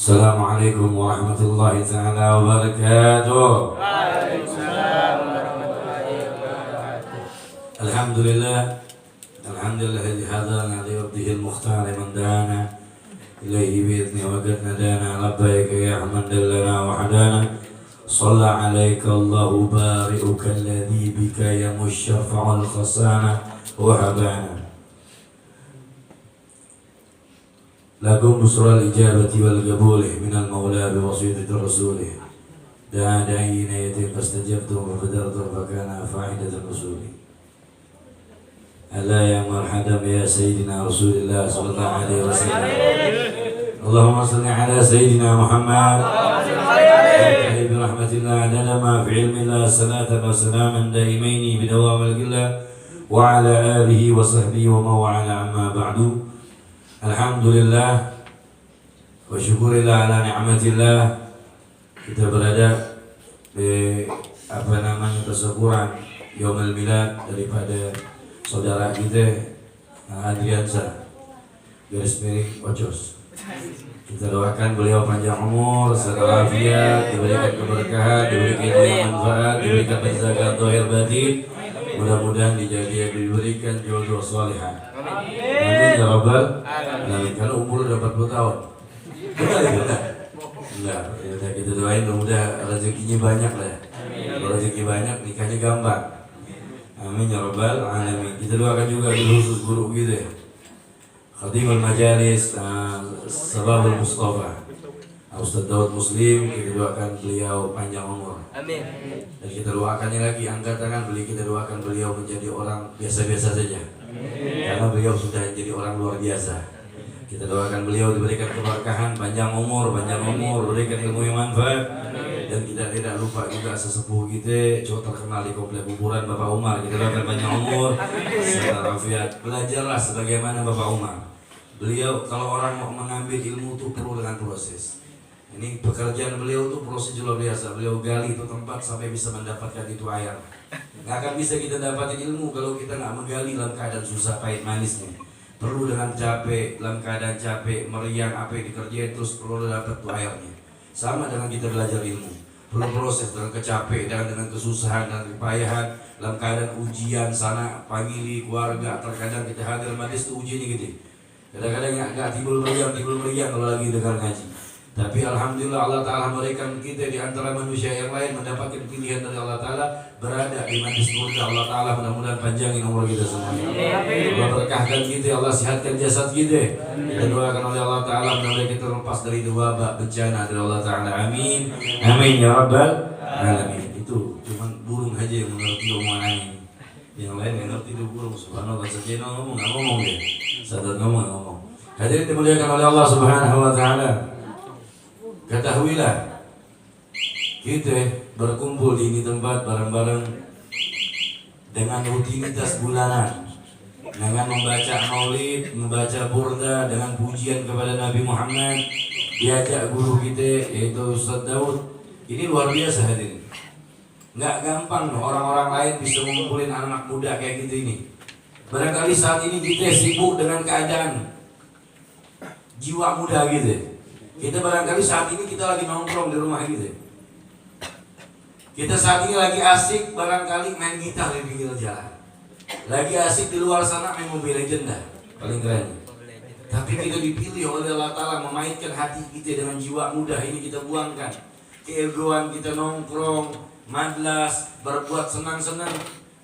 Assalamualaikum warahmatullahi ta'ala wabarakatuh. Waalaikumsalam warahmatullahi wabarakatuh. Alhamdulillah alladzi hadana li yurdihi al-mukhtar man dana ilayhi bi idzni wa qad nadana labbaika ya man dallana wa hadana shalla alayka Allahu bari'uka alladhi bika yamushafa'u al-khasana wa habana lakum busra al-ijabati wal qabuli minal maula bi wasitati rasulih da'ina yatin fastajabtum wa qadartum fa kana fa'idatul rasuli ala ya marhaba ya sayyidina rasulillah sallallahu alaihi wasallam Allahumma salli ala sayyidina Muhammad bi rahmatillah adada ma fi ilmillah salatan wa salaman daimaini bi dawamil gillah wa ala alihi wa sahbihi wa mawa'ala amma ba'du. Alhamdulillah wa syukurillah ala ni'matillah. Kita berada di tasakuran Yaumul Milad daripada saudara kita Adriansa garis miring Ocos. Kita doakan beliau panjang umur, sehat walafiat, diberikan keberkahan, diberikan ilmu manfaat, diberikan penjagaan zahir batin. Mudah-mudahan diberikan jodoh salihah. Amin ya rabbal alamin. Kalau umur udah 40 tahun. Benar ya? Enggak, ya kita doain mudah-mudahan rezekinya banyak lah. Kalau rezeki banyak nikahnya gampang. Amin ya rabbal alamin. Kita doakan juga khusus guru gitu ya. Khatibul majalis Sababul Mustafa Ustaz Daud Muslim, kita doakan beliau panjang umur. Amin. Dan kita doakannya lagi, angkat tangan beliau, kita doakan beliau menjadi orang biasa-biasa saja. Karena beliau sudah jadi orang luar biasa. Kita doakan beliau diberikan keberkahan, panjang umur, berikan ilmu yang manfaat. Dan kita tidak lupa juga sesepuh kita, cowok terkenal di komplek kuburan Bapak Umar. Kita doakan panjang umur, sehat walafiat. Belajarlah sebagaimana Bapak Umar. Beliau kalau orang mau mengambil ilmu itu perlu dengan proses. Ini pekerjaan beliau itu proses luar biasa. Beliau gali itu tempat sampai bisa mendapatkan itu air. Nggak akan bisa kita dapatin ilmu kalau kita nggak menggali dalam keadaan susah pahit manisnya. Perlu dengan capek, dalam keadaan capek, meriang apa yang dikerjain terus perlu dapat tuh airnya. Sama dengan kita belajar ilmu. Perlu proses dengan kecapean, dengan kesusahan dan kepayahan. Dalam keadaan ujian sana, famili, keluarga, terkadang kita hadir majlis itu ujiannya gitu. Kadang-kadang nggak timbul meriang kalau lagi dengar ngaji. Tapi Alhamdulillah Allah Ta'ala memberikan kita di antara manusia yang lain mendapatkan pilihan dari Allah Ta'ala berada di majlis surga Allah Ta'ala. Mudah-mudahan panjangin umur kita semua. Allah berkahkan kita, Allah sihatkan jasad kita. Kita doakan oleh Allah Ta'ala mudah-mudahan kita lepas dari wabah bencana dari Allah Ta'ala. Amin. Amin ya rabbal alamin. Itu cuman burung aja yang mengerti omongan angin. Yang lain yang ngerti itu burung. Subhanallah, saja ngomong nggak ngomong deh. Sadar ngomong. Hadirin dimuliakan oleh Allah Subhanahu wa Ta'ala. Ketahuilah kita berkumpul di ini tempat bareng-bareng dengan rutinitas bulanan, dengan membaca maulid, membaca burda, dengan pujian kepada Nabi Muhammad, diajak guru kita yaitu Ustaz Daud. Ini luar biasa hadirin. Nggak gampang loh orang-orang lain bisa mengumpulin anak muda kayak gitu ini. Barangkali saat ini kita sibuk dengan keadaan jiwa muda gitu. Kita barangkali saat ini kita lagi nongkrong di rumah gitu. Kita saat ini lagi asik barangkali main gitar di pinggir jalan. Lagi asik di luar sana main Mobile Legends dah. Paling keren. Tapi kita dipilih oleh Allah Ta'ala memainkan hati kita dengan jiwa muda ini kita buangkan. Keegoan kita nongkrong, madlas, berbuat senang-senang.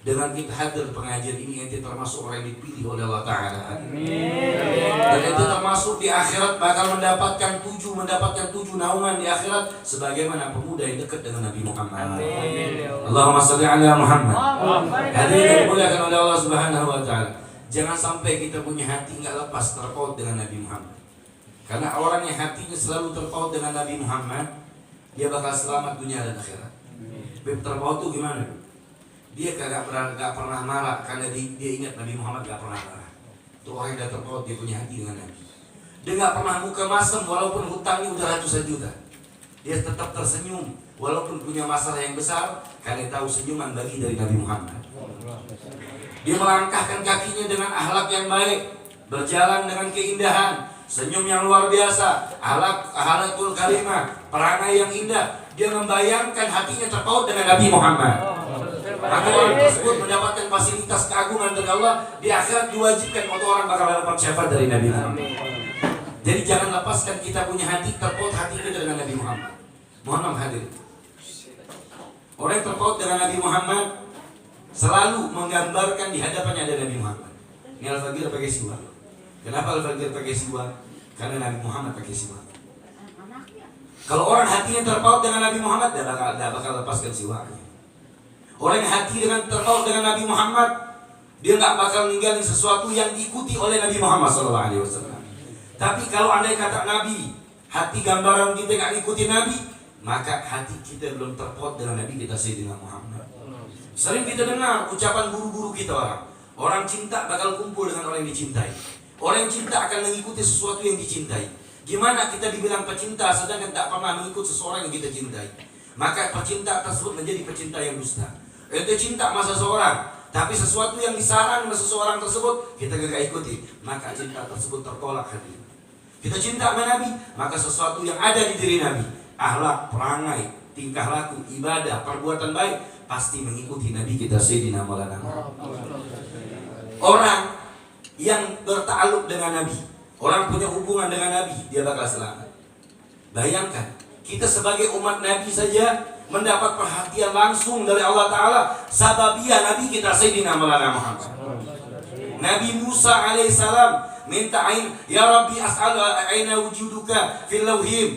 Dengan kita hadir pengajian ini ente termasuk orang yang dipilih oleh Allah Ta'ala. Dan ente termasuk di akhirat bakal mendapatkan tujuh naungan di akhirat sebagaimana pemuda yang dekat dengan Nabi Muhammad. Allahumma salli ala Muhammad. Hadirin yang dimuliakan oleh Allah Subhanahu wa Ta'ala. Jangan sampai kita punya hati enggak lepas terpaut dengan Nabi Muhammad. Karena orang yang hatinya selalu terpaut dengan Nabi Muhammad, dia bakal selamat dunia dan akhirat. Terpaut itu gimana? Dia gak pernah marah karena dia ingat Nabi Muhammad gak pernah marah. Itu orang yang terpaut, dia punya hati dengan Nabi. Dia gak pernah muka masam walaupun hutangnya udah ratusan juta. Dia tetap tersenyum walaupun punya masalah yang besar karena tahu senyuman bagi dari Nabi Muhammad. Dia melangkahkan kakinya dengan akhlak yang baik, berjalan dengan keindahan senyum yang luar biasa, akhlakul karimah, perangai yang indah. Dia membayangkan hatinya terpaut dengan Nabi Muhammad. Maka orang tersebut mendapatkan fasilitas keagungan dari Allah. Di akhirat diwajibkan untuk orang bakal dapat syafaat dari Nabi Muhammad. Jadi jangan lepaskan kita punya hati, terpaut hati kita dengan Nabi Muhammad. Mohon hadir. Orang yang terpaut dengan Nabi Muhammad selalu menggambarkan di hadapannya ada Nabi Muhammad. Ini Al-Faqir pakai siwak. Kenapa Al-Faqir pakai siwak? Karena Nabi Muhammad pakai siwak. Kalau orang hatinya terpaut dengan Nabi Muhammad, dia bakal lepaskan siwaknya. Orang yang hati dengan terpaut dengan Nabi Muhammad, dia nggak bakal ninggalin sesuatu yang diikuti oleh Nabi Muhammad SAW. Tapi kalau andai kata Nabi, hati gambaran kita nggak ikuti Nabi, maka hati kita belum terpaut dengan Nabi kita Sayyidina Muhammad. Sering kita dengar ucapan guru-guru kita orang cinta bakal kumpul dengan orang yang dicintai. Orang yang cinta akan mengikuti sesuatu yang dicintai. Gimana kita dibilang pecinta sedangkan tak pernah mengikut seseorang yang kita cintai? Maka pecinta tersebut menjadi pecinta yang dusta. Itu cinta sama seseorang, tapi sesuatu yang disarankan oleh seseorang tersebut kita gak ikuti, maka cinta tersebut tertolak hati. Kita cinta sama Nabi, maka sesuatu yang ada di diri Nabi, akhlak, perangai, tingkah laku, ibadah, perbuatan baik, pasti mengikuti Nabi kita Sayyidina Maulana. Orang yang bertakluk dengan Nabi, orang punya hubungan dengan Nabi, dia bakal selamat. Bayangkan, kita sebagai umat Nabi saja mendapat perhatian langsung dari Allah Ta'ala sababiyah Nabi kita Sayyidina Maulana Muhammad. Nabi Musa alaihissalam minta ya Rabbi as'al aina wujuduka fil lauhim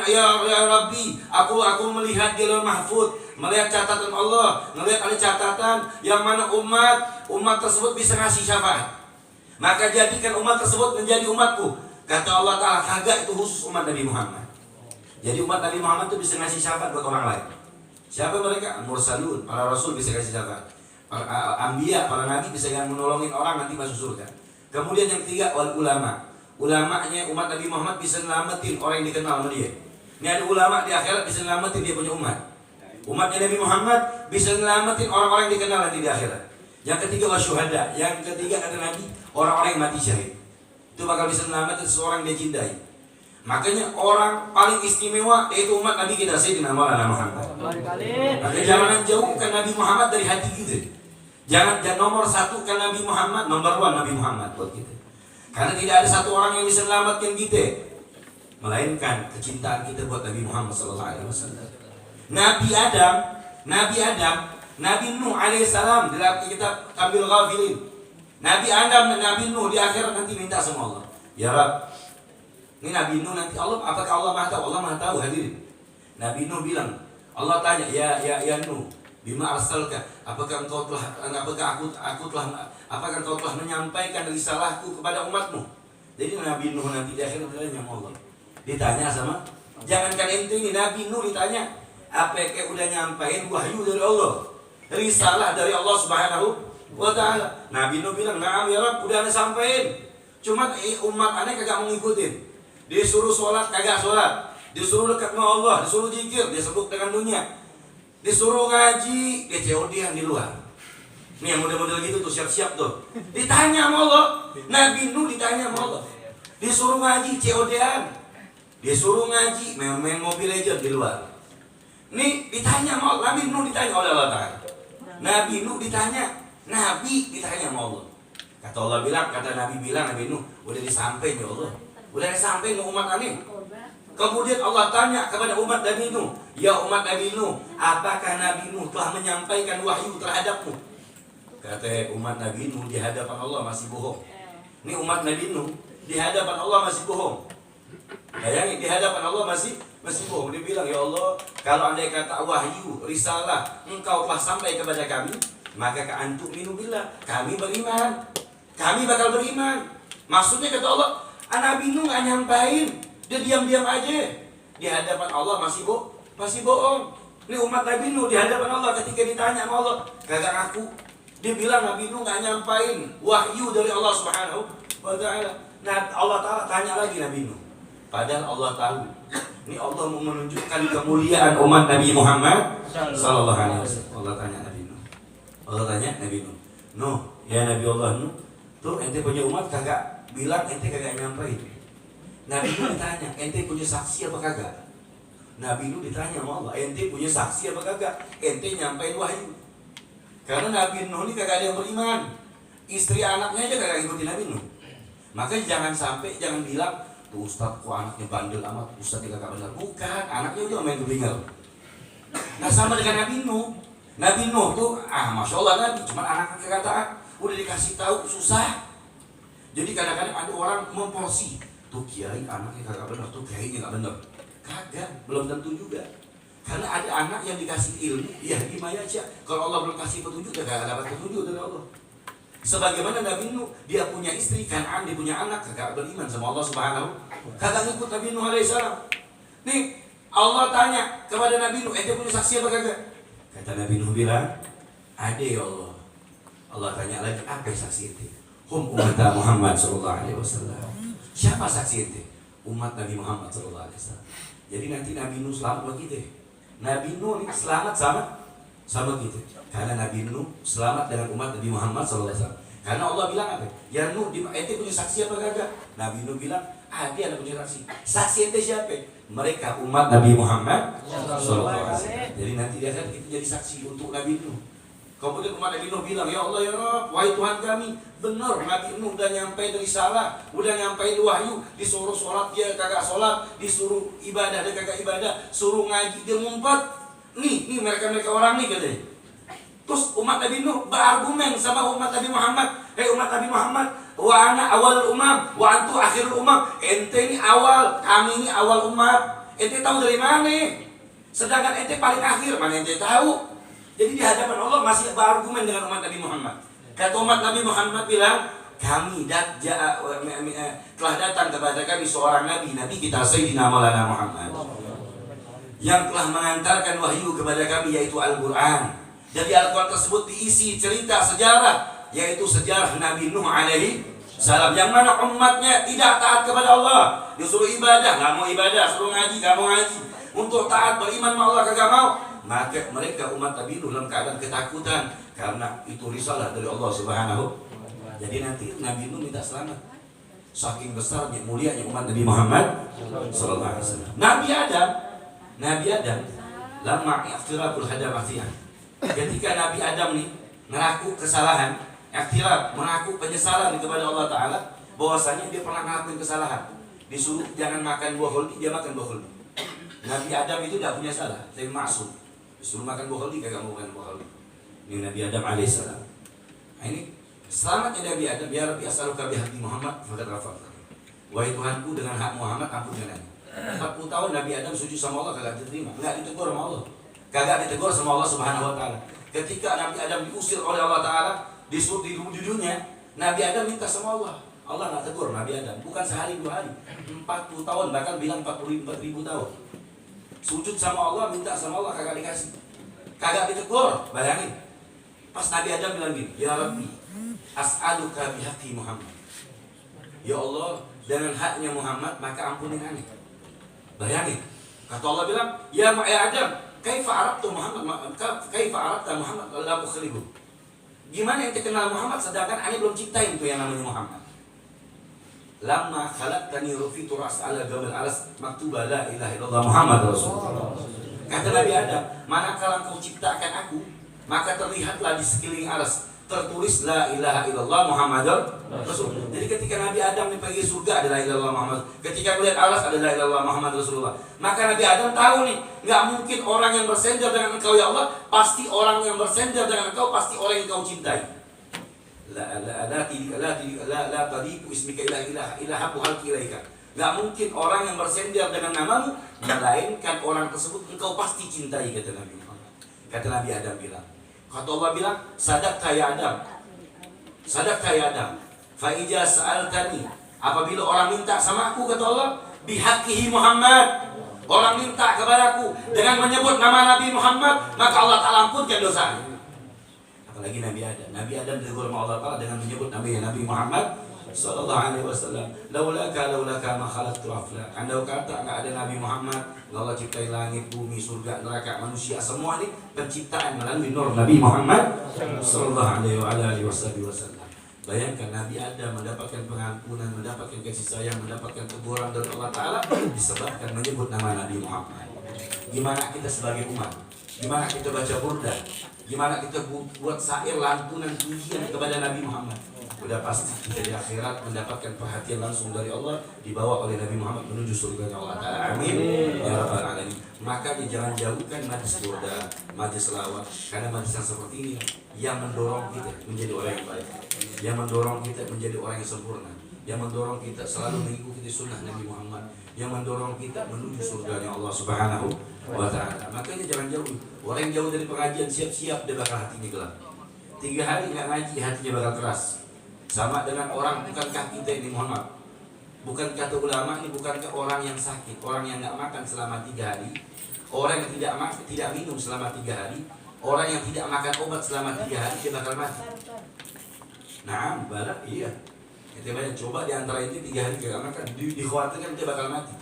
ya Rabbi aku melihat di lauh mahfud, melihat catatan Allah, melihat ada catatan yang mana umat tersebut bisa ngasih syafaat, maka jadikan umat tersebut menjadi umatku. Kata Allah Ta'ala, kagak, itu khusus umat Nabi Muhammad. Jadi umat Nabi Muhammad itu bisa ngasih syafaat buat orang lain. Siapa mereka? Mursalun, para rasul bisa kasih syafaat. Para anbiya, para nabi bisa menolongin orang nanti masuk surga. Kemudian yang ketiga, wal ulama. Ulamanya umat Nabi Muhammad bisa nyelamatin orang yang dikenal sama dia. Ini ada ulama di akhirat bisa nyelamatin dia punya umat. Umatnya Nabi Muhammad bisa nyelamatin orang-orang yang dikenal nanti di akhirat. Yang ketiga wasyuhada. Yang ketiga ada nabi, orang-orang yang mati syahid. Itu bakal bisa nyelamatin seseorang yang dia cintai. Makanya orang paling istimewa yaitu umat Nabi kita Sayyidina Maulana Muhammad. Maka jangan jauhkan Nabi Muhammad dari hati kita. Jangan nomor satu kan Nabi Muhammad, nomor one Nabi Muhammad buat kita. Karena tidak ada satu orang yang bisa selamatkan kita, melainkan kecintaan kita buat Nabi Muhammad SAW. Nabi Adam, Nabi Nuh alaihissalam dalam kitab Kamil Ghafilin. Nabi Adam dan Nabi Nuh di akhirat nanti minta sama Allah, ya Rabb, ini Nabi Nuh nanti Allah, apakah Allah Maha Tahu? Allah Maha Tahu, hadirin. Nabi Nuh bilang, Allah tanya, ya Nuh, bima arsalka, apakah engkau telah menyampaikan risalahku kepada umatmu? Jadi Nabi Nuh nanti di akhir ditanya sama Allah. Ditanya sama, jangankan ente ini, Nabi Nuh ditanya, apakah udah nyampein wahyu dari Allah, risalah dari Allah Subhanahu wa Ta'ala? Nabi Nuh bilang, na'am ya Rabb, udah sampein. Cuma umat aneh kagak mau ngikutin. Disuruh sholat kagak sholat, disuruh dekat sama Allah, disuruh zikir, dia sibuk dengan dunia, disuruh ngaji, dia COD-an di luar. Nih yang model-model gitu tuh siap-siap tuh. Ditanya sama Allah, Nabi Nuh ditanya sama Allah, disuruh ngaji COD-an, disuruh ngaji main Mobile Legends di luar. Nih ditanya sama Allah, Nabi Nuh ditanya oleh Allah Ta'ala. Nabi Nuh ditanya sama Allah. Kata Allah bilang, kata Nabi bilang, Nabi Nuh udah disampaikan ya Allah. Udah sampai ke umat aneh. Kemudian Allah tanya kepada umat Nabi Nuh, ya umat Nabi Nuh, apakah Nabi Nuh telah menyampaikan wahyu terhadapmu? Kata umat Nabi Nuh, di hadapan Allah masih bohong. Ini umat Nabi Nuh di hadapan Allah masih bohong. Bayangin, di hadapan Allah masih bohong. Dia bilang, ya Allah, kalau andai kata wahyu, risalah engkau telah sampai kepada kami, maka ka'antum minu billah, kami beriman, kami bakal beriman. Maksudnya kata Allah, Nabi Nuh nggak nyampain, dia diam-diam aja. Di hadapan Allah masih bohong. Ini umat Nabi Nuh di hadapan Allah ketika ditanya sama Allah, kagak ngaku. Dia bilang Nabi Nuh nggak nyampain wahyu dari Allah Subhanahu wa Ta'ala. Nah Allah Ta'ala tanya lagi Nabi Nuh. Padahal Allah tahu. Ini Allah mau menunjukkan kemuliaan umat Nabi Muhammad Sallallahu Alaihi Wasallam. Allah tanya Nabi Nuh. Allah tanya Nabi Nuh. Nuh, ya Nabi Allah Nuh, tuh ente punya umat kagak bilang ente kagak nyampein. Nabi Nuh ditanya, ente punya saksi apa kagak? Nabi Nuh ditanya sama Allah, ente punya saksi apa kagak? Ente nyampein wahyu. Karena Nabi Nuh ini kagak ada yang beriman. Istri anaknya aja kagak ikutin Nabi Nuh. Makanya jangan bilang, tuh Ustaz kok anaknya bandel amat, Ustaz dia kagak benar. Bukan, anaknya udah main keblinger. Nah sama dengan Nabi Nuh. Nabi Nuh tuh, Masya Allah Nabi, cuman anaknya kagak taat. Udah dikasih tahu susah. Jadi kadang-kadang ada orang memporsi, tuh kiai anaknya kagak benar, tuh kiainya nggak benar. Kagak, belum tentu juga. Karena ada anak yang dikasih ilmu, ya gimana aja. Kalau Allah belum kasih petunjuk, dia kagak dapat petunjuk dari Allah. Sebagaimana Nabi Nuh, dia punya istri Kan'an, dia punya anak, kagak beriman sama Allah Subhanahu. Kagak ngikut Nabi Nuh alaihissalam. Nih Allah tanya kepada Nabi Nuh, ente punya saksi apa kagak? Kata Nabi Nuh bilang, ada ya Allah. Allah tanya lagi, apa saksi ente? Umat Muhammad sallallahu alaihi wasallam. Siapa saksi ente? Umat Nabi Muhammad sallallahu alaihi wasallam. Jadi nanti Nabi Nuh selamat begitu. Nabi Nuh ini selamat sama gitu. Karena Nabi Nuh selamat dengan umat Nabi Muhammad sallallahu alaihi wasallam. Karena Allah bilang apa? Ya Nuh, ente punya saksi apa kagak? Nabi Nuh bilang, ada yang punya saksi. Saksi ente siapa? Mereka umat Nabi Muhammad sallallahu alaihi wasallam. Jadi nanti dia akan kita jadi saksi untuk Nabi Nuh. Kemudian umat Nabi Nuh bilang, ya Allah ya Rabb, wahai Tuhan kami, benar Nabi Nuh udah nyampe dari salah, udah nyampe wahyu, disuruh sholat dia kagak sholat, disuruh ibadah dia kagak ibadah, suruh ngaji dia ngumpet. Nih mereka orang nih katanya. Terus umat Nabi Nuh berargumen sama umat Nabi Muhammad, umat Nabi Muhammad, wa ana awal umam, wa antu akhirul umam. Ente ini awal, kami ini awal umat. Ente tahu dari mana? Sedangkan ente paling akhir, mana ente tahu? Jadi di hadapan Allah masih berargumen dengan umat Nabi Muhammad. Kata umat Nabi Muhammad bilang, kami telah datang kepada kami seorang Nabi kita Sayyidina Maulana Muhammad, yang telah mengantarkan wahyu kepada kami, yaitu Al-Quran. Jadi Al-Quran tersebut diisi cerita sejarah, yaitu sejarah Nabi Nuh alaihi salam, yang mana umatnya tidak taat kepada Allah. Disuruh ibadah, nggak mau ibadah, suruh ngaji, nggak mau ngaji. Untuk taat beriman sama Allah kagak mau. Maka mereka umat Nabi Nuh dalam keadaan ketakutan, karena itu risalah dari Allah Subhanahu. Jadi nanti Nabi Nuh minta selamat. Saking besarnya mulianya umat Nabi Muhammad sallallahu alaihi wasallam. Nabi Adam lama ikhtirabul hadamatiyah. Ketika Nabi Adam nih mengaku kesalahan, ikhtirab, mengaku penyesalan kepada Allah Taala, bahwasanya dia pernah ngelakuin kesalahan. Disuruh jangan makan buah holdi, dia makan buah holdi. Nabi Adam itu tidak punya salah, tapi maksum. Disuruh makan buah holdi, kagak mau makan buah holdi. Ini Nabi Adam alaihissalam. Nah ini selamatnya Nabi Adam, ya Rabbi as'aluka bihaqi Muhammad faqad ghafar. Wahai Tuhanku, dengan hak Muhammad ampunkanlah. 40 tahun Nabi Adam sujud sama Allah kagak diterima, enggak ditegur sama Allah. Kagak ditegur sama Allah Subhanahu wa taala. Ketika Nabi Adam diusir oleh Allah Taala, disuruh di dunia, Nabi Adam minta sama Allah. Allah enggak tegur Nabi Adam, bukan sehari 2 hari, 40 tahun, bahkan bilang 4.000 tahun. Sujud sama Allah, minta sama Allah, kagak dikasih, kagak ditegur. Bayangin, pas Nabi Adam bilang gini, ya Rabbi as'aluka bihaqi Muhammad, ya Allah dengan haknya Muhammad maka ampunin aneh. Bayangin, kata Allah bilang, ya Adam, kaifa arabtu Muhammad, kaifa arabta Muhammad la ukhlibu. Gimana ente kenal Muhammad sedangkan aneh belum ciptain tuh yang namanya Muhammad. Lama khalaqtani rufitu ras ala gamal alas maktuba la ilaha illallah Muhammad Rasulullah. Kata Nabi Adam, manakala engkau ciptakan aku, maka terlihatlah di sekeliling alas tertulis la ilaha illallah Muhammad Rasulullah. Jadi ketika Nabi Adam pergi surga adalah ilallah Muhammad, ketika melihat alas adalah ilallah Muhammad Rasulullah. Maka Nabi Adam tahu nih, nggak mungkin orang yang bersender dengan engkau ya Allah, pasti orang yang bersender dengan engkau pasti orang yang kau cintai. La tadiku ismika ilaha halki ilaika. Gak mungkin orang yang bersender dengan namamu, melainkan orang tersebut engkau pasti cintai, kata Nabi Muhammad. Kata Nabi Adam bilang, kata Allah bilang, sadaqta ya Adam, sadaqta ya Adam, fa ija sa'altani, apabila orang minta sama aku, kata Allah, bihaqqihi Muhammad, orang minta kepadaku dengan menyebut nama Nabi Muhammad, maka Allah Ta'ala ampunkan dosanya. Apalagi Nabi Adam ditegur sama Allah Ta'ala dengan menyebut Nabi Muhammad sallallahu alaihi wasallam. Laulaka ma khalaqtu afla. Andai kata enggak ada Nabi Muhammad, Allah ciptain langit, bumi, surga, neraka, manusia, semua ini penciptaan melalui nur Nabi Muhammad sallallahu alaihi wasallam. Bayangkan Nabi Adam mendapatkan pengampunan, mendapatkan kasih sayang, mendapatkan teguran dari Allah Ta'ala disebabkan menyebut nama Nabi Muhammad. Gimana kita sebagai umat? Gimana kita baca burda? Gimana kita buat syair lantunan pujian kepada Nabi Muhammad? Udah pasti kita di akhirat mendapatkan perhatian langsung dari Allah, dibawa oleh Nabi Muhammad menuju surga Allah Ta'ala. Amin ya rabbal alamin. Makanya jangan jauhkan majlis burda, majlis selawat, karena majlis yang seperti ini yang mendorong kita menjadi orang yang baik, yang mendorong kita menjadi orang yang sempurna, yang mendorong kita selalu mengikuti sunnah Nabi Muhammad, yang mendorong kita menuju surganya Allah Subhanahu wa Ta'ala. Makanya jangan jauh. Orang yang jauh dari pengajian siap-siap dia bakal hatinya gelap. 3 hari nggak ngaji hatinya bakal keras. Sama dengan orang, bukankah kita ini, mohon maaf, bukan kata ulama ini, bukankah orang yang sakit, orang yang nggak makan selama 3 hari, orang yang tidak minum selama 3 hari, orang yang tidak makan obat selama 3 hari dia bakal mati. Nah, barak iya. Kita banyak coba di antara itu 3 hari nggak makan, dikhawatirkan dia bakal mati.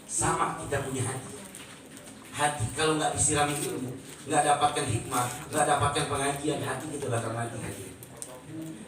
Sama kita punya hati. Hati kalau nggak disirami ilmu, nggak dapatkan hikmah, nggak dapatkan pengajian, hati kita bakal mati hati.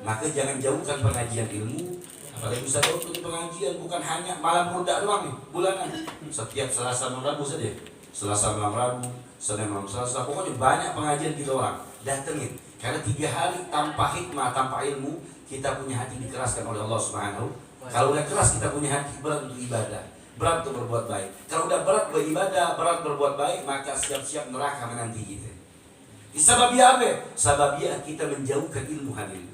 Maka jangan jauhkan pengajian ilmu. Apalagi bisa jauh dari pengajian, bukan hanya malam burda doang nih, bulanan. Setiap Selasa malam Rabu saja. Selasa malam Rabu, Senin malam Selasa, pokoknya banyak pengajian kita orang. Datengin. Karena 3 hari tanpa hikmah, tanpa ilmu, kita punya hati dikeraskan oleh Allah Subhanahu. Kalau udah keras kita punya hati, berat untuk ibadah, berat untuk berbuat baik. Kalau udah berat beribadah, berat berbuat baik, maka siap-siap neraka menanti kita. Sababnya apa? Sababnya kita menjauhkan ilmu hadirin.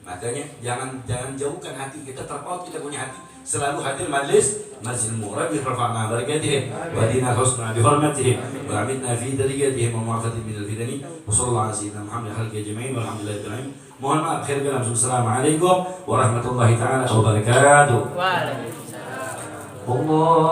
Makanya jangan jauhkan hati kita, terpaut kita punya hati selalu hadir majlis ilmu. Rabbi rafa'na barakatihim wa adina husna bi hurmatihim wa aminna fi darajatihim wa mu'afatin min al-fitani wa sallallahu ala sayyidina Muhammad halqi jami'in walhamdulillahi rabbil alamin. Mohon maaf khair kalam. Assalamualaikum warahmatullahi taala wabarakatuh. Waalaikumsalam. Allah